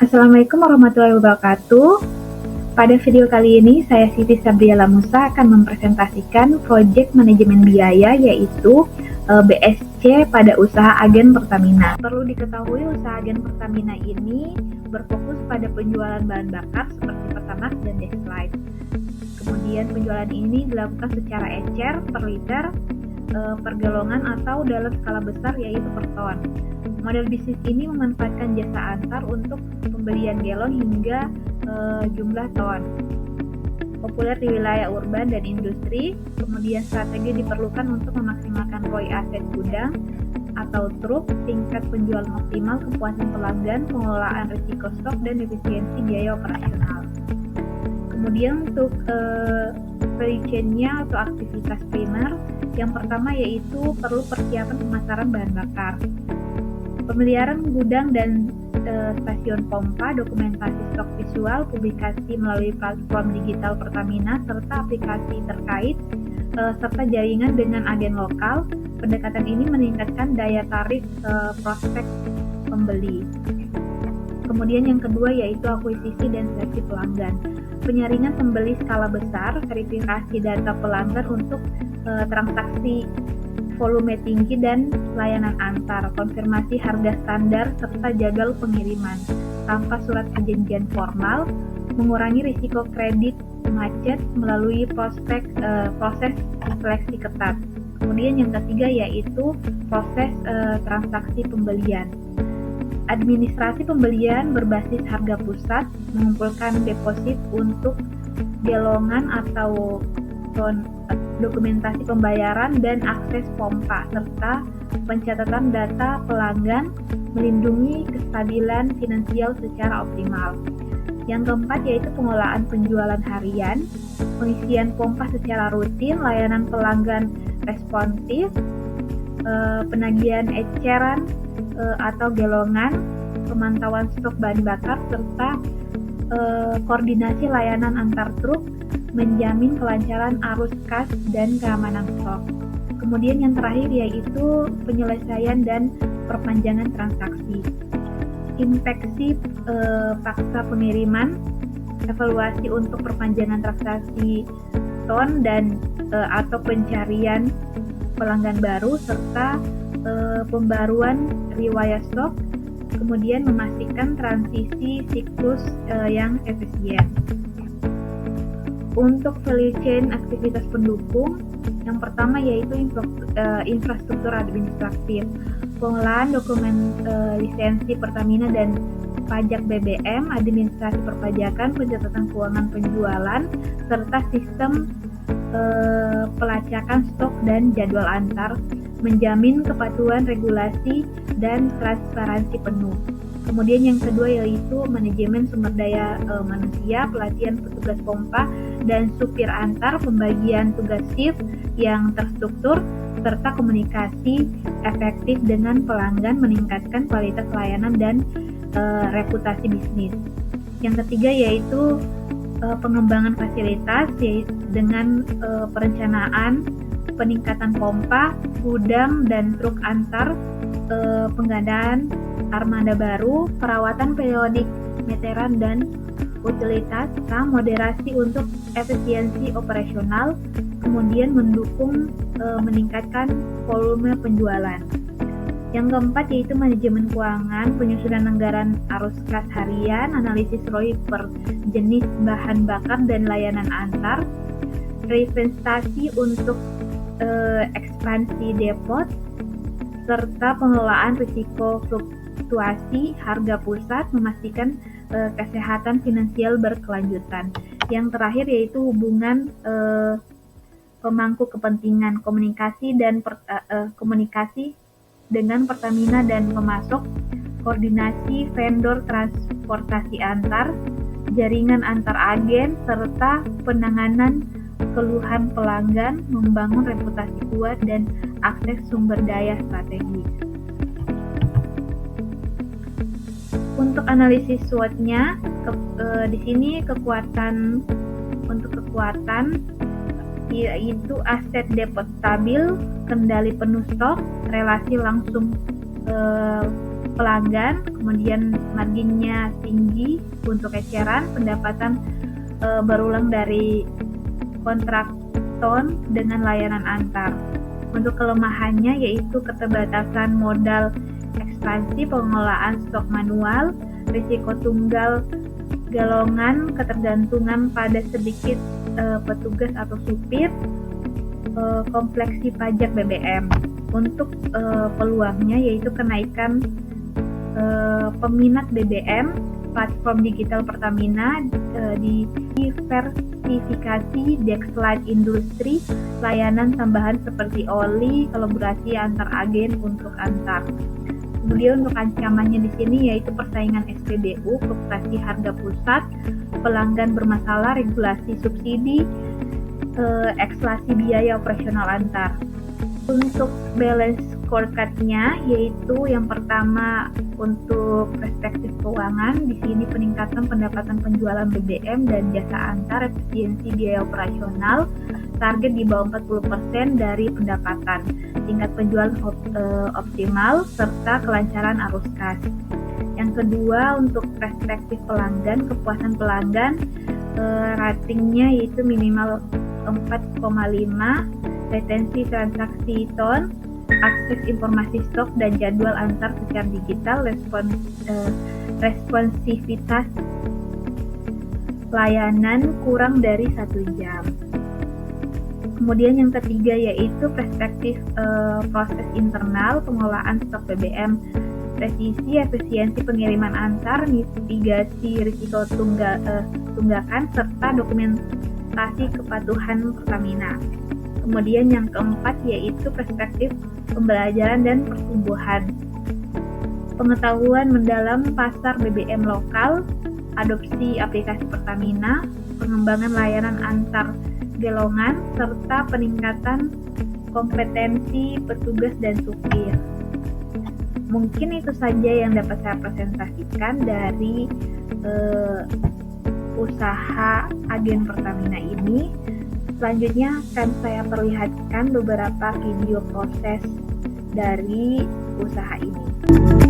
Assalamualaikum warahmatullahi wabarakatuh. Pada video kali ini, saya Siti Sabriala Musa akan mempresentasikan proyek manajemen biaya, yaitu BSC pada usaha agen Pertamina. Perlu diketahui, usaha agen Pertamina ini berfokus pada penjualan bahan bakar seperti Pertamax dan Deslight. Kemudian penjualan ini dilakukan secara ecer, per liter, per galongan, atau dalam skala besar, yaitu per ton. Model bisnis ini memanfaatkan jasa antar untuk pembelian galon hingga jumlah ton. Populer di wilayah urban dan industri. Kemudian strategi diperlukan untuk memaksimalkan ROI aset gudang atau truk, tingkat penjualan optimal, kepuasan pelanggan, pengelolaan risiko stok, dan efisiensi biaya operasional. Kemudian untuk value chain-nya atau aktivitas primer, yang pertama yaitu perlu persiapan pemasaran bahan bakar, pemeliharaan gudang dan stasiun pompa, dokumentasi stok visual, publikasi melalui platform digital Pertamina, serta aplikasi terkait, serta jaringan dengan agen lokal. Pendekatan ini meningkatkan daya tarik prospek pembeli. Kemudian yang kedua yaitu akuisisi dan seleksi pelanggan. Penyaringan pembeli skala besar, verifikasi data pelanggan untuk transaksi volume tinggi dan layanan antar, konfirmasi harga standar serta jadwal pengiriman tanpa surat perjanjian formal, mengurangi risiko kredit macet melalui proses seleksi ketat. Kemudian yang ketiga yaitu proses transaksi pembelian. Administrasi pembelian berbasis harga pusat, mengumpulkan deposit untuk galongan atau ton, dokumentasi pembayaran dan akses pompa, serta pencatatan data pelanggan, melindungi kestabilan finansial secara optimal. Yang keempat yaitu pengolahan penjualan harian, pengisian pompa secara rutin, layanan pelanggan responsif, penagihan eceran atau galongan, pemantauan stok bahan bakar, serta koordinasi layanan antar truk, menjamin kelancaran arus kas dan keamanan stok. Kemudian yang terakhir yaitu penyelesaian dan perpanjangan transaksi, inspeksi paksa pengiriman, evaluasi untuk perpanjangan transaksi ton dan atau pencarian pelanggan baru, serta pembaruan riwayat stok, kemudian memastikan transisi siklus yang efisien. Untuk value chain aktivitas pendukung, yang pertama yaitu infrastruktur administratif, pengolahan dokumen lisensi Pertamina dan pajak BBM, administrasi perpajakan, pencatatan keuangan penjualan, serta sistem pelacakan stok dan jadwal antar, menjamin kepatuhan regulasi dan transparansi penuh. Kemudian yang kedua yaitu manajemen sumber daya manusia, pelatihan petugas pompa dan supir antar, pembagian tugas shift yang terstruktur, serta komunikasi efektif dengan pelanggan, meningkatkan kualitas layanan dan reputasi bisnis. Yang ketiga yaitu pengembangan fasilitas, yaitu dengan perencanaan peningkatan pompa, gudang dan truk antar, pengadaan armada baru, perawatan periodik meteran dan utilitas, serta moderasi untuk efisiensi operasional, kemudian mendukung meningkatkan volume penjualan. Yang keempat yaitu manajemen keuangan, penyusunan anggaran arus kas harian, analisis ROI per jenis bahan bakar dan layanan antar, reinvestasi untuk ekspansi depot, serta pengelolaan risiko fluktuasi harga pusat, memastikan kesehatan finansial berkelanjutan. Yang terakhir yaitu hubungan pemangku kepentingan, komunikasi dengan Pertamina dan pemasok, koordinasi vendor transportasi antar, jaringan antar agen, serta penanganan keluhan pelanggan, membangun reputasi kuat dan akses sumber daya strategis. Untuk analisis SWOT-nya, di sini kekuatan yaitu aset depot stabil, kendali penuh stok, relasi langsung pelanggan, kemudian marginnya tinggi untuk eceran, pendapatan berulang dari kontrak ton dengan layanan antar. Untuk kelemahannya yaitu keterbatasan modal ekspansi, pengelolaan stok manual, risiko tunggal golongan, ketergantungan pada sedikit petugas atau supir, kompleksi pajak BBM. Untuk peluangnya yaitu kenaikan peminat BBM, platform digital Pertamina, diversifikasi Dexlight industri, layanan tambahan seperti oli, kolaborasi antar agen untuk antar. Kemudian untuk ancamannya di sini yaitu persaingan SPBU, fluktuasi harga pusat, pelanggan bermasalah, regulasi subsidi, ekslasi biaya operasional antar. Untuk balance scorecard-nya yaitu yang pertama untuk perspektif keuangan, di sini peningkatan pendapatan penjualan BBM dan jasa antar, efisiensi biaya operasional, target di bawah 40% dari pendapatan, tingkat penjualan optimal, serta kelancaran arus kas. Yang kedua untuk perspektif pelanggan, kepuasan pelanggan, ratingnya yaitu minimal 4,5, retensi transaksi ton, akses informasi stok dan jadwal antar secara digital, responsivitas layanan kurang dari 1 jam. Kemudian yang ketiga yaitu perspektif proses internal, pengelolaan stok BBM, presisi, efisiensi pengiriman antar, mitigasi risiko tunggakan, serta dokumentasi kepatuhan Pertamina. Kemudian yang keempat yaitu perspektif pembelajaran dan pertumbuhan, pengetahuan mendalam pasar BBM lokal, adopsi aplikasi Pertamina, pengembangan layanan antar golongan, serta peningkatan kompetensi petugas dan supir. Mungkin itu saja yang dapat saya presentasikan dari usaha agen Pertamina ini. Selanjutnya akan saya perlihatkan beberapa video proses dari usaha ini.